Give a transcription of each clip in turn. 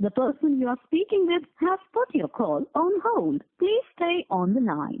The person you are speaking with has put your call on hold. Please stay on the line.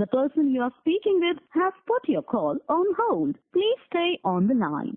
The person you are speaking with has put your call on hold. Please stay on the line.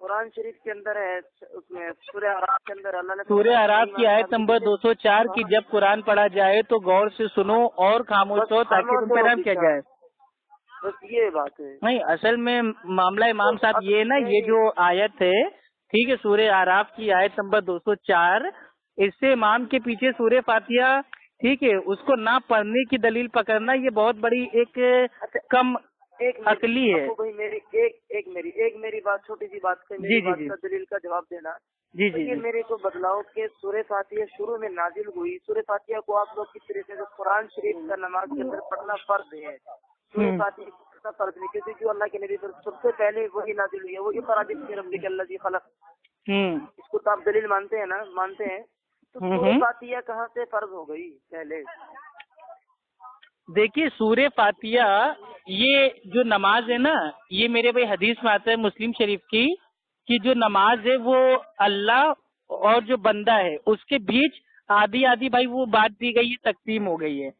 قرآن شریف کے اندر ہے، اس میں سورہ اعراف کے اندر اللہ نے سورہ اعراف کی آیت number 204 کی جب قرآن پڑھا جائے تو غور سے سنو اور خاموش ہو تاکہ تم پہ رحم کیا جائے. بس یہ بات ہے. نہیں، اصل میں معاملہ امام صاحب یہ نا، یہ جو آیت ہے ٹھیک ہے سورہ اعراف کی آیت نمبر 204، اس سے امام کے پیچھے سورہ فاتحہ ٹھیک ہے اس کو نہ پڑھنے کی دلیل پکڑنا یہ بہت بڑی ایک کم عقلی ہے. میری بات چھوٹی سی بات ہے، میری بات کا دلیل کا جواب دینا. جی یہ میرے کو بدلاؤ کہ سورہ فاتحہ شروع میں نازل ہوئی، سورہ فاتحہ کو آپ لوگ کس طریقے سے قرآن شریف کا نماز کے اندر پڑھنا فرض ہے. سورہ فاتحہ پڑھنا فرض نہیں، کیونکہ جو اللہ کے نبی پر سب سے پہلے وہی نازل ہوئی ہے، وہی فرادی ربک الذی خلق. اس کو تو آپ دلیل مانتے ہیں نا؟ مانتے ہیں. تو سورہ فاتحہ کہاں سے فرض ہو گئی پہلے؟ دیکھیے سورہ فاتحہ یہ جو نماز ہے نا، یہ میرے بھائی حدیث میں آتا ہے مسلم شریف کی کہ جو نماز ہے وہ اللہ اور جو بندہ ہے اس کے بیچ آدھی آدھی بھائی وہ بات دی گئی ہے، تقسیم ہو گئی ہے.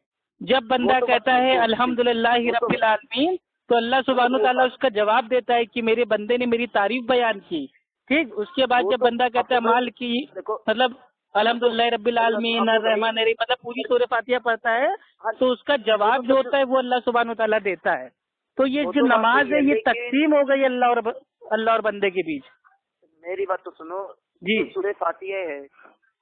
جب بندہ کہتا ہے الحمدللہ رب العالمین تو اللہ سبحانہ وتعالیٰ اس کا جواب دیتا ہے کہ میرے بندے نے میری تعریف بیان کی. ٹھیک، اس کے بعد جب بندہ کہتا ہے مال کی مطلب الحمدللہ رب العالمین الرحمن الرحیم مطلب پوری سورہ فاتحہ پڑھتا ہے تو اس کا جواب جو ہوتا ہے وہ اللہ سبحانہ وتعالیٰ دیتا ہے. تو یہ جو نماز ہے یہ تقسیم ہو گئی اللہ اور بندے کے بیچ. میری بات تو سنو جی. سورہ فاتحہ ہے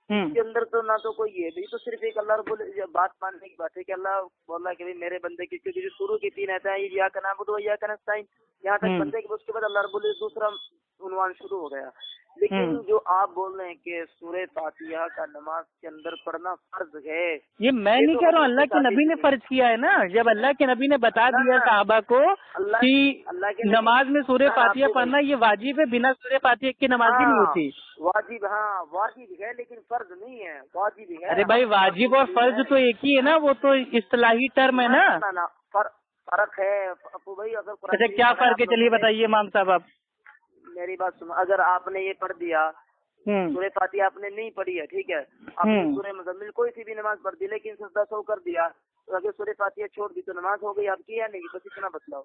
اس کے اندر تو نہ تو کوئی یہ بھی تو صرف ایک اللہ رب بات ماننے کی بات ہے کہ اللہ بولا کہ میرے بندے کی، کیونکہ جو شروع کی 3 آیتیں ہیں یا نعبد و ایاک نستعین یہاں تک بندے کے، اس کے بعد اللہ رب دوسرا عنوان شروع ہو گیا. لیکن جو آپ بول رہے ہیں کہ سورہ فاتحہ کا نماز کے اندر پڑھنا فرض ہے، یہ میں نہیں کہہ رہا ہوں، اللہ کے نبی نے فرض کیا ہے نا. جب اللہ کے نبی نے بتا دیا صحابہ کو کہ نماز میں سورہ فاتحہ پڑھنا یہ واجب ہے، بنا سورہ فاتحہ کی نماز ہی نہیں ہوتی. واجب، ہاں واجب ہے لیکن فرض نہیں ہے. واجب ہے. ارے بھائی واجب اور فرض تو ایک ہی ہے نا، وہ تو اصطلاحی ٹرم ہے نا. فرق ہے ابو بھائی. اگر اچھا کیا فرق ہے چلیے بتائیے امام صاحب آپ. میری بات سنو، اگر آپ نے یہ پڑھ دیا سورہ فاتحہ آپ نے نہیں پڑھی ہے، ٹھیک ہے، آپ نے سورہ مزمل کوئی سی بھی نماز پڑھ دی لیکن سجدہ سہو کر دیا، تو اگر سورہ فاتحہ چھوڑ دی تو نماز ہو گئی آپ کی یا نہیں؟ بس اتنا بتلاؤ.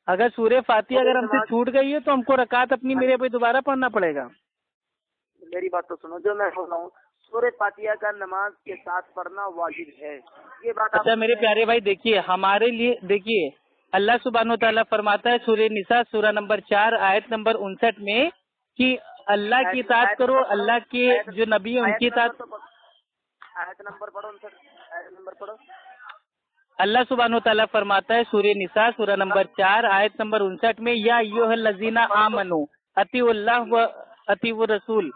اگر سورہ فاتحہ اگر ہم سے چھوٹ گئی ہے تو ہم کو رکعت اپنی میرے پہ دوبارہ پڑھنا پڑے گا. میری بات تو سنو، جو میں بول رہا ہوں سورہ فاتحہ کا نماز کے ساتھ پڑھنا واجب ہے، یہ بات. اچھا میرے پیارے بھائی دیکھیے ہمارے لیے، دیکھیے اللہ سبحانہ وتعالیٰ فرماتا ہے سورہ نساء سورہ نمبر 4 آیت نمبر 59 میں کہ اللہ کی اطاعت کرو، اللہ کے جو نبی ہیں ان کی اطاعت. آیت نمبر پڑھو، 59 نمبر پڑھو. اللہ سبحانہ وتعالیٰ فرماتا ہے سورہ نساء سورہ نمبر 4 آیت نمبر 59 میں یا ایھا الذین آمنوا اطیعوا اللہ و اطیعوا الرسول،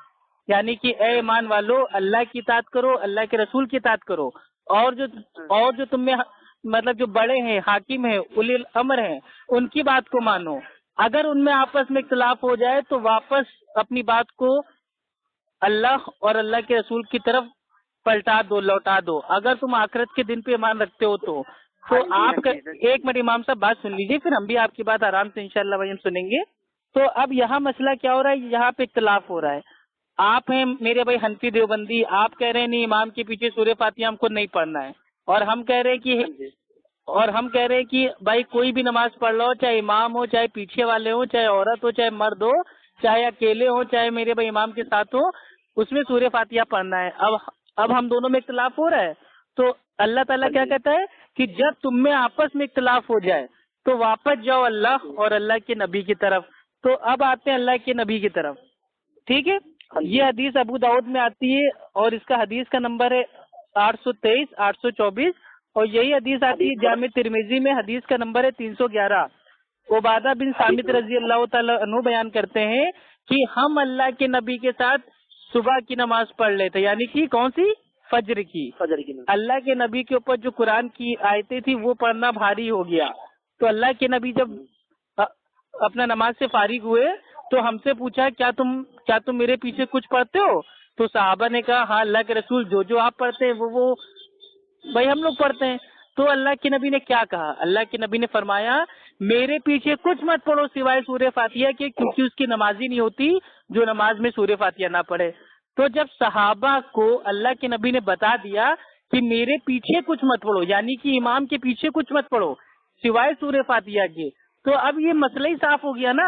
یعنی کہ اے ایمان والو اللہ کی اطاعت کرو، اللہ کے رسول کی اطاعت کرو، اور جو تم میں مطلب جو بڑے ہیں، حاکم ہیں، اولی الامر ہیں، ان کی بات کو مانو. اگر ان میں آپس میں اختلاف ہو جائے تو واپس اپنی بات کو اللہ اور اللہ کے رسول کی طرف پلٹا دو، لوٹا دو. اگر تم آخرت کے دن پہ ایمان رکھتے ہو تو آپ کا ایک منٹ امام صاحب بات سن لیجیے، پھر ہم بھی آپ کی بات آرام سے انشاءاللہ بھائی ہم سنیں گے. تو اب یہاں مسئلہ کیا ہو رہا ہے، یہاں پہ اختلاف ہو رہا ہے. آپ ہیں میرے بھائی حنفی دیوبندی، آپ کہہ رہے ہیں نہیں امام کے پیچھے سورہ فاتحہ ہم کو نہیں پڑھنا ہے، اور ہم کہہ رہے ہیں کہ بھائی کوئی بھی نماز پڑھ لو، چاہے امام ہو، چاہے پیچھے والے ہوں، چاہے عورت ہو، چاہے مرد ہو، چاہے اکیلے ہو، چاہے میرے بھائی امام کے ساتھ ہو، اس میں سورہ فاتحہ پڑھنا ہے. اب ہم دونوں میں اختلاف ہو رہا ہے تو اللہ تعالیٰ کیا کہتا ہے کہ جب تم میں آپس میں اختلاف ہو جائے تو واپس جاؤ اللہ اور اللہ کے نبی کی طرف. تو اب آتے ہیں اللہ کے نبی کی طرف. ٹھیک ہے، یہ حدیث ابو داؤد میں آتی ہے اور اس کا حدیث کا نمبر ہے 823 824، اور یہی حدیث آتی ہے جامع ترمذی میں، حدیث کا نمبر ہے 311. عبادہ بن صامت رضی اللہ تعالیٰ عنہ بیان کرتے ہیں کہ ہم اللہ کے نبی کے ساتھ صبح کی نماز پڑھ لیتے، یعنی کہ کون سی؟ فجر کی. اللہ کے نبی کے اوپر جو قرآن کی آیتیں تھی وہ پڑھنا بھاری ہو گیا، تو اللہ کے نبی جب اپنا نماز سے فارغ ہوئے تو ہم سے پوچھا کیا تم میرے پیچھے کچھ پڑھتے ہو؟ تو صحابہ نے کہا ہاں اللہ کے رسول جو آپ پڑھتے ہیں وہ بھائی ہم لوگ پڑھتے ہیں. تو اللہ کے نبی نے کیا کہا؟ اللہ کے نبی نے فرمایا میرے پیچھے کچھ مت پڑھو سوائے سورہ فاتحہ کے، کیونکہ اس کی نماز ہی نہیں ہوتی جو نماز میں سورہ فاتحہ نہ پڑھے. تو جب صحابہ کو اللہ کے نبی نے بتا دیا کہ میرے پیچھے کچھ مت پڑھو، یعنی کہ امام کے پیچھے کچھ مت پڑھو سوائے سورہ فاتحہ کے، تو اب یہ مسئلہ ہی صاف ہو گیا نا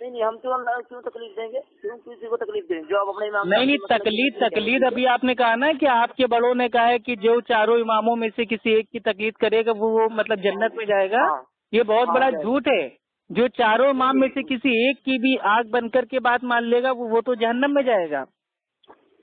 نہیں ہم کیوں تکلیف دیں گے, کیوں کسی کو تکلیف دیں گے جو آپ اپنے امام. نہیں تقلید ابھی آپ نے کہا نا کہ آپ کے بڑوں نے کہا ہے کہ جو چاروں اماموں میں سے کسی ایک کی تقلید کرے گا وہ مطلب جنت میں جائے گا. یہ بہت بڑا جھوٹ ہے. جو چاروں امام میں سے کسی ایک کی بھی آنکھ بند کر کے بات مان لے گا وہ تو جہنم میں جائے گا.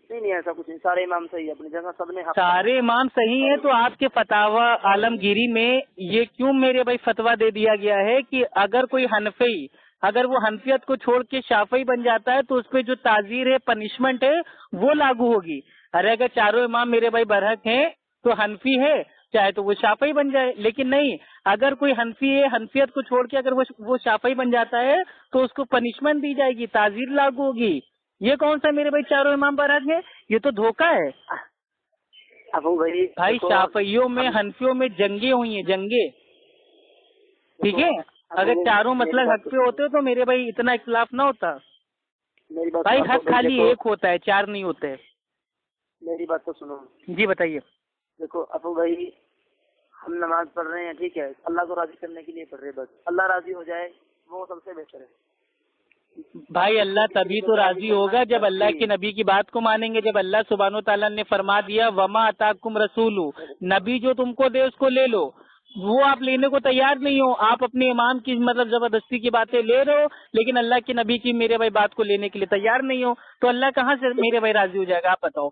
نہیں ایسا کچھ نہیں, سارے امام صحیح ہے اپنی جگہ, سب نے سارے امام صحیح ہیں. تو آپ کے فتاوی عالمگیری میں یہ کیوں میرے بھائی فتویٰ دے دیا گیا ہے کہ اگر کوئی حنفی اگر وہ حنفیت کو چھوڑ کے شافعی بن جاتا ہے تو اس پہ جو تعزیر ہے پنشمنٹ ہے وہ لاگو ہوگی. ارے اگر چاروں امام میرے بھائی برحق ہیں تو حنفی ہے چاہے تو وہ شافعی بن جائے. لیکن نہیں, اگر کوئی حنفی ہے حنفیت کو چھوڑ کے اگر وہ شافعی بن جاتا ہے تو اس کو پنشمنٹ دی جائے گی, تعزیر لاگو ہوگی. یہ کون سا میرے بھائی چاروں امام برحق ہے؟ یہ تو دھوکہ ہے. بھائی شافعیوں میں حنفیوں میں جنگیں ہوئی ہیں, جنگیں. ٹھیک ہے, اگر چاروں مطلب حق پہ ہوتے تو میرے بھائی اتنا اختلاف نہ ہوتا. بھائی حق خالی ایک ہوتا ہے, چار نہیں ہوتے. میری بات تو سنو. جی بتائیے. دیکھو ابو بھائی, ہم نماز پڑھ رہے ہیں ٹھیک ہے, اللہ کو راضی کرنے کے لیے پڑھ رہے ہیں, بس اللہ راضی ہو جائے وہ سب سے بہتر ہے. بھائی اللہ تبھی تو راضی ہوگا جب اللہ کے نبی کی بات کو مانیں گے. جب اللہ سبحانہ و تعالیٰ نے فرما دیا وما اتاکم رسول, نبی جو تم کو دے اس کو لے لو, وہ آپ لینے کو تیار نہیں ہو. آپ اپنے امام کی مطلب زبردستی کی باتیں لے رہے ہو لیکن اللہ کے نبی کی میرے بھائی بات کو لینے کے لیے تیار نہیں ہو, تو اللہ کہاں سے میرے بھائی راضی ہو جائے گا؟ آپ بتاؤ.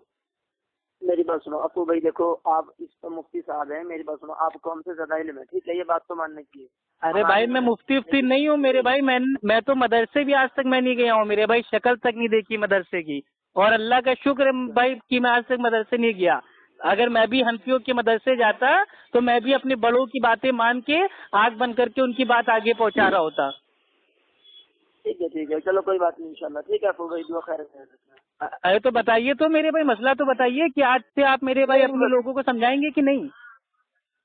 میری بات سنو ابو بھائی, دیکھو آپ اس پر مفتی صاحب ہیں, میری بات سنو, آپ کو ہم سے زیادہ علم ہے ٹھیک ہے, یہ بات تو ماننے کی ہے. ارے بھائی میں مفتی نہیں ہوں میرے بھائی, میں تو مدرسے بھی آج تک میں نہیں گیا ہوں میرے بھائی, شکل تک نہیں دیکھی مدرسے کی, اور اللہ کا شکر ہے بھائی کہ میں آج تک مدرسے نہیں گیا. اگر میں بھی حنفیوں کے مدرسے جاتا تو میں بھی اپنے بڑوں کی باتیں مان کے آنکھ بند کر کے ان کی بات آگے پہنچا رہا ہوتا. ٹھیک ہے چلو کوئی بات نہیں انشاءاللہ. ٹھیک ہے ابو بھائی, دعا خیر. ارے تو بتائیے تو میرے بھائی, مسئلہ تو بتائیے کہ آج سے آپ میرے بھائی اپنے لوگوں کو سمجھائیں گے کہ نہیں؟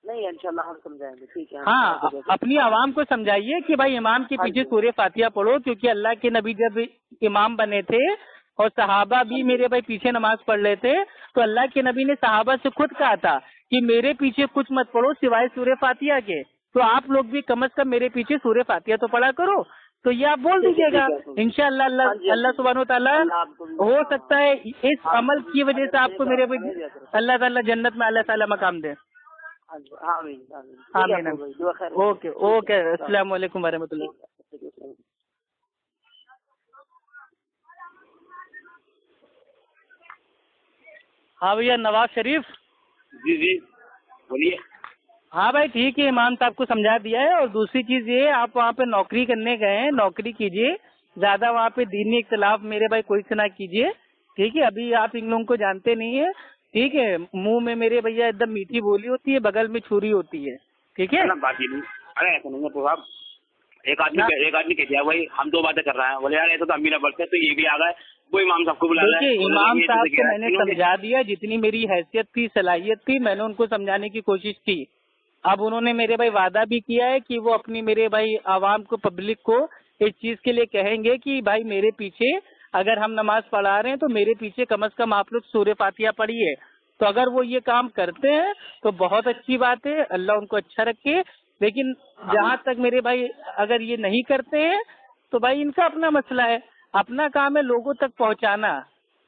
نہیں انشاءاللہ ہم سمجھائیں گے. ٹھیک ہے, ہاں اپنی عوام کو سمجھائیے کہ بھائی امام کے پیچھے سورہ فاتحہ پڑھو, کیونکہ اللہ کے نبی جب امام بنے تھے اور صحابہ بھی میرے بھائی پیچھے نماز پڑھ رہے تھے تو اللہ کے نبی نے صحابہ سے خود کہا تھا کہ میرے پیچھے کچھ مت پڑھو سوائے سورہ فاتحہ کے, تو آپ لوگ بھی کم از کم میرے پیچھے سورہ فاتحہ تو پڑھا کرو. تو یہ آپ بول دیجیے گا انشاءاللہ. اللہ سبحانہ و تعالیٰ ہو سکتا ہے اس عمل کی وجہ سے آپ کو میرے بھائی اللہ تعالیٰ جنت میں اللہ تعالیٰ مقام دے. آمین. اوکے السلام علیکم ورحمۃ اللہ. ہاں بھیا نواز شریف. جی بولیے. ہاں بھائی ٹھیک ہے, امام صاحب کو سمجھا دیا ہے. اور دوسری چیز یہ, آپ وہاں پہ نوکری کرنے گئے ہیں, نوکری کیجیے, زیادہ وہاں پہ دینی اختلاف میرے بھائی کوئی سے نہ کیجیے. ٹھیک ہے, ابھی آپ ان لوگوں کو جانتے نہیں ہیں. ٹھیک ہے, منہ میں میرے بھیا ایک دم میٹھی بولی ہوتی ہے, بغل میں چھری ہوتی ہے. ٹھیک ہے, ارے ایسا نہیں ہے تو صاحب, ایک آدمی کہتے ہیں بھائی ہم دو باتیں کر رہے ہیں, بولے یار ایسا تو ہم بھی نہ بڑھتے, تو یہ بھی آ گئے وہ امام صاحب کو بلا رہا ہے. امام صاحب کو میں نے سمجھا دیا, جتنی میری حیثیت تھی صلاحیت تھی میں نے ان کو سمجھانے کی کوشش کی. اب انہوں نے میرے بھائی وعدہ بھی کیا ہے کہ وہ اپنی میرے بھائی عوام کو پبلک کو اس چیز کے لیے کہیں گے کہ بھائی میرے پیچھے اگر ہم نماز پڑھا رہے ہیں تو میرے پیچھے کم از کم آپ لوگ سورہ فاتحہ پڑھیے. تو اگر وہ یہ کام کرتے ہیں تو بہت اچھی بات ہے, اللہ ان کو اچھا رکھے. لیکن جہاں تک میرے بھائی اگر یہ نہیں کرتے ہیں تو بھائی ان کا اپنا مسئلہ ہے, اپنا کام ہے لوگوں تک پہنچانا.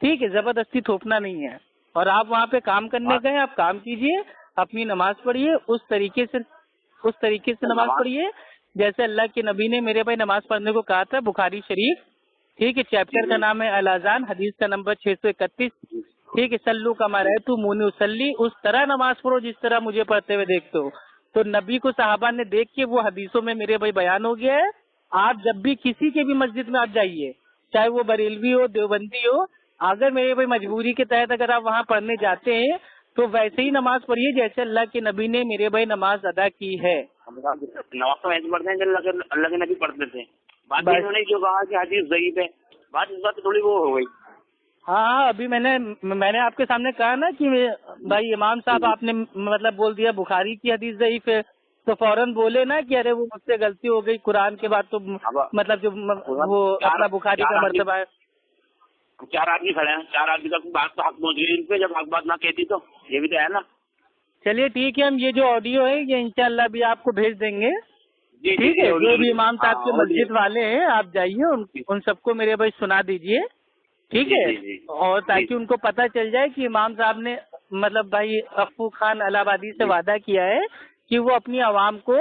ٹھیک ہے, زبردستی تھوپنا نہیں ہے. اور آپ وہاں پہ کام کرنے گئے, آپ کام کیجیے, اپنی نماز پڑھیے, اس طریقے سے نماز پڑھیے جیسے اللہ کے نبی نے میرے بھائی نماز پڑھنے کو کہا تھا. بخاری شریف, ٹھیک ہے, چیپٹر کا نام ہے الاذان, حدیث کا نمبر 631. ٹھیک ہے, سلو کما رأیتمونی اصلی, اس طرح نماز پڑھو جس طرح مجھے پڑھتے ہوئے دیکھتے ہو. تو نبی کو صحابہ نے دیکھ کے وہ حدیثوں میں میرے بھائی بیان ہو گیا ہے. آپ جب بھی کسی کے بھی مسجد میں آپ جائیے, چاہے وہ بریلوی ہو دیوبندی ہو, اگر میرے بھائی مجبوری کے تحت اگر آپ وہاں پڑھنے جاتے ہیں تو ویسے ہی نماز پڑھیے جیسے اللہ کے نبی نے میرے بھائی نماز ادا کی ہے. نماز تو ایسے پڑھتے ہیں اللہ کے نبی پڑھتے تھے. بات انہوں نے جو کہا کہ حدیث ضعیف ہے, بات اس بات تھوڑی وہ ہو گئی. ہاں ابھی میں نے آپ کے سامنے کہا نا کہ بھائی امام صاحب آپ نے مطلب بول دیا بخاری کی حدیث ضعیف ہے, تو فوراً بولے نا کہ ارے وہ مجھ سے غلطی ہو گئی, قرآن کے بعد تو مطلب جو وہ اپنا بخاری کا مرتبہ ہے. 4 آدمی کھڑے ہیں, 4 آدمی تک بات تو حق پہنچ گئی ان پہ, جب حق بات نہ کہتی تو یہ بھی تو ہے نا. چلیے ٹھیک ہے, ہم یہ جو آڈیو ہے یہ انشاءاللہ بھی آپ کو بھیج دیں گے. ٹھیک ہے, جو بھی امام صاحب کے مسجد والے ہیں آپ جائیے ان سب کو میرے بھائی سنا دیجئے, ٹھیک ہے, اور تاکہ ان کو پتہ چل جائے کہ امام صاحب نے مطلب بھائی افو خان الہ آبادی سے وعدہ کیا ہے کہ وہ اپنی عوام کو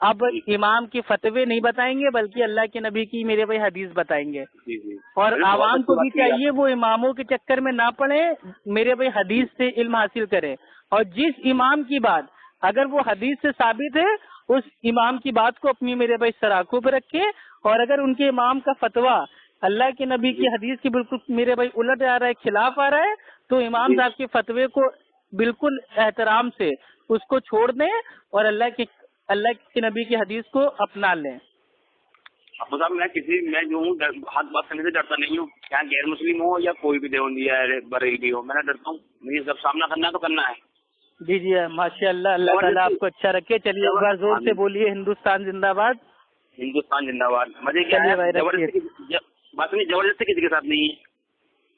اب امام کے فتوے نہیں بتائیں گے بلکہ اللہ کے نبی کی میرے بھائی حدیث بتائیں گے, اور عوام کو بھی چاہیے وہ اماموں کے چکر میں نہ پڑے, میرے بھائی حدیث سے علم حاصل کرے, اور جس امام کی بات اگر وہ حدیث سے ثابت ہے اس امام کی بات کو اپنی میرے بھائی سراخوں پہ رکھے, اور اگر ان کے امام کا فتویٰ اللہ کے نبی کی حدیث کی بالکل میرے بھائی الٹ آ رہا ہے, خلاف آ رہا ہے, تو امام صاحب کے فتوے کو بالکل احترام سے اس کو چھوڑ دیں اور اللہ کے نبی کی حدیث کو اپنا لیں. ابو صاحب میں جو ہوں ہاتھ بات کرنے سے ڈرتا نہیں ہوں, چاہے غیر مسلم ہو یا کوئی بھی دیوبندی ہے بریلوی ہو, میں نہ ڈرتا ہوں, مجھے سب سامنا کرنا تو کرنا ہے. جی جی ماشاء اللہ, اللہ تعالیٰ آپ کو اچھا رکھے. چلیے ایک بار زور سے بولیے ہندوستان زندہ باد. ہندوستان زندہ باد. مجھے کیا ہے زبردستی کسی کے ساتھ نہیں ہے.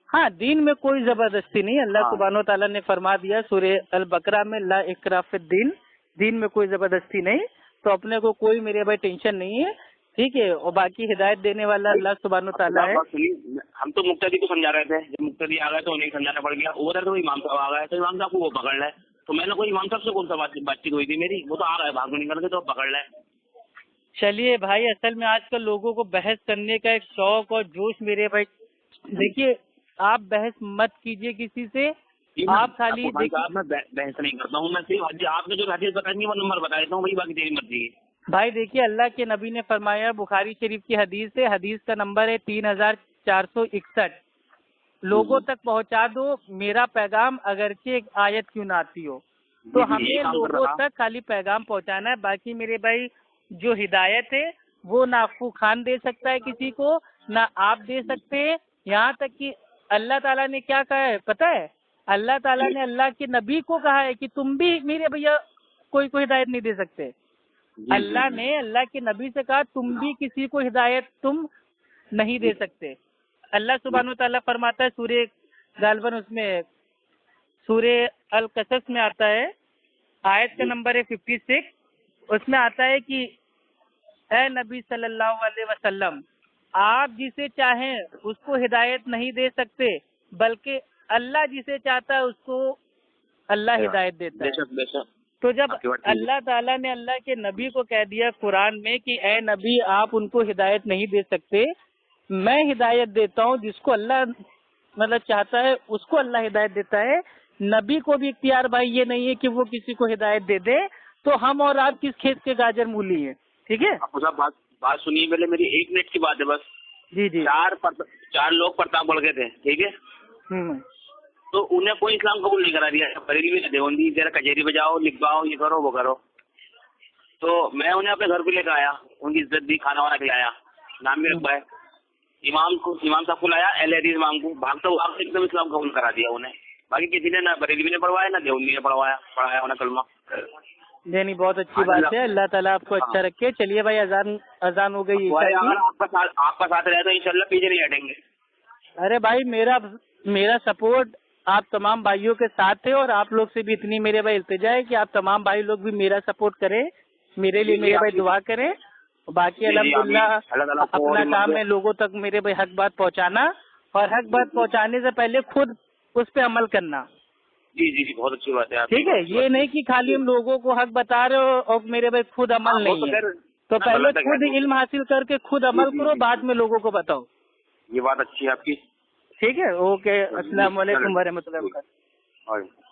ہاں, دین میں کوئی زبردستی نہیں. اللہ سبحانہ و تعالیٰ نے فرما دیا سورہ البقرہ میں لا اکراہ فی الدین, دین میں کوئی زبردستی نہیں, تو اپنے کو کوئی میرے بھائی ٹینشن نہیں ہے, ٹھیک ہے, اور باقی ہدایت دینے والا اللہ سبحانہ و تعالیٰ ہے. ہم تو مقتدی کو سمجھا رہے تھے, جب مقتدی آ گئے تو انہیں سمجھانا پڑ گیا, ادھر تو امام صاحب آ گئے تو امام صاحب کو وہ پکڑ لے, تو میں نے کوئی امام صاحب سے کون سا بات چیت ہوئی تھی میری, وہ تو آ گئے بھاگ میں نکل کے تو پکڑ لے. چلیے بھائی, اصل میں آج کل لوگوں کو بحث کرنے کا ایک شوق اور جوش میرے بھائی, دیکھیے آپ بحث مت کیجئے کسی سے, آپ خالی میں بحث نہیں کرتا ہوں, میں صرف آپ نے جو حدیث بتائیں گے وہ نمبر بتا دیتا ہوں, وہی باقی تیری مرضی ہے. بھائی دیکھیے, اللہ کے نبی نے فرمایا بخاری شریف کی حدیث ہے, حدیث کا نمبر ہے 3461, لوگوں تک پہنچا دو میرا پیغام اگرچہ ایک آیت کیوں نہ آتی ہو. تو ہمیں لوگوں تک خالی پیغام پہنچانا ہے, باقی میرے بھائی جو ہدایت ہے وہ نہ افو خان دے سکتا ہے کسی کو, نہ آپ دے سکتے ہیں. یہاں تک کہ اللہ تعالیٰ نے کیا کہا ہے پتہ ہے, اللہ تعالیٰ نے اللہ کے نبی کو کہا ہے کہ تم بھی میرے بھیا کوئی ہدایت نہیں دے سکتے. اللہ نے اللہ کے نبی سے کہا تم بھی کسی کو ہدایت تم نہیں دے سکتے. اللہ سبحانہ و تعالیٰ فرماتا ہے سورہ غالباً اس میں سورہ القصص میں آتا ہے, آیت کا نمبر ہے 56, اس میں آتا ہے کہ اے نبی صلی اللہ علیہ وسلم, آپ جسے چاہیں اس کو ہدایت نہیں دے سکتے, بلکہ اللہ جسے چاہتا ہے اس کو اللہ ہدایت دیتا ہے. تو جب اللہ تعالیٰ نے اللہ کے نبی کو کہہ دیا قرآن میں کہ اے نبی آپ ان کو ہدایت نہیں دے سکتے, میں ہدایت دیتا ہوں جس کو اللہ مطلب چاہتا ہے اس کو اللہ ہدایت دیتا ہے. نبی کو بھی اختیار بھائی یہ نہیں ہے کہ وہ کسی کو ہدایت دے دے, تو ہم اور آپ کس کھیت کے گاجر مولی ہیں. ٹھیک ہے, بات سنیے پہلے میری, 1 منٹ کی بات ہے بس. جی جی, 4 لوگ پرتاپ پڑھ گئے تھے, ٹھیک ہے, تو انہیں کوئی اسلام قبول نہیں کرا دیا, بریلوی میں دیوبندی ذرا کچہری پہ جاؤ لکھواؤ یہ کرو وہ کرو. تو میں انہیں اپنے گھر پہ لے کے آیا, ان کی عزت دی, کھانا وانا کھلایا, نام بھی رکھوایا, امام صاحب کو لایا, اہل حدیث امام کو, بھاگتا ہوا ایک دم اسلام قبول کرا دیا انہیں. باقی کسی نے نہ بریلوی نے پڑھوایا نہ دیوبندی نے پڑھایا انہیں کلمہ. نہیں بہت اچھی بات ہے, اللہ تعالیٰ آپ کو اچھا رکھے. چلیے بھائی اذان ہو گئی. اگر آپ کا ساتھ رہے تو انشاءاللہ پیچھے نہیں ہٹیں گے. ارے بھائی میرا سپورٹ آپ تمام بھائیوں کے ساتھ ہے, اور آپ لوگ سے بھی اتنی میرے بھائی التجا ہے کہ آپ تمام بھائی لوگ بھی میرا سپورٹ کریں, میرے لیے میرے بھائی دعا کریں. باقی الحمدللہ اپنا کام ہے لوگوں تک میرے بھائی حق بات پہنچانا, اور حق بات پہنچانے سے پہلے خود اس پہ عمل کرنا. جی بہت اچھی بات ہے. ٹھیک ہے, یہ نہیں کہ خالی ہم لوگوں کو حق بتا رہے ہو اور میرے بھائی خود عمل نہیں ہے, تو پہلے خود علم حاصل کر کے خود عمل کرو, بعد میں لوگوں کو بتاؤ. یہ بات اچھی ہے آپ کی. ٹھیک ہے, اوکے, السلام علیکم ورحمۃ اللہ وبرکاتہ.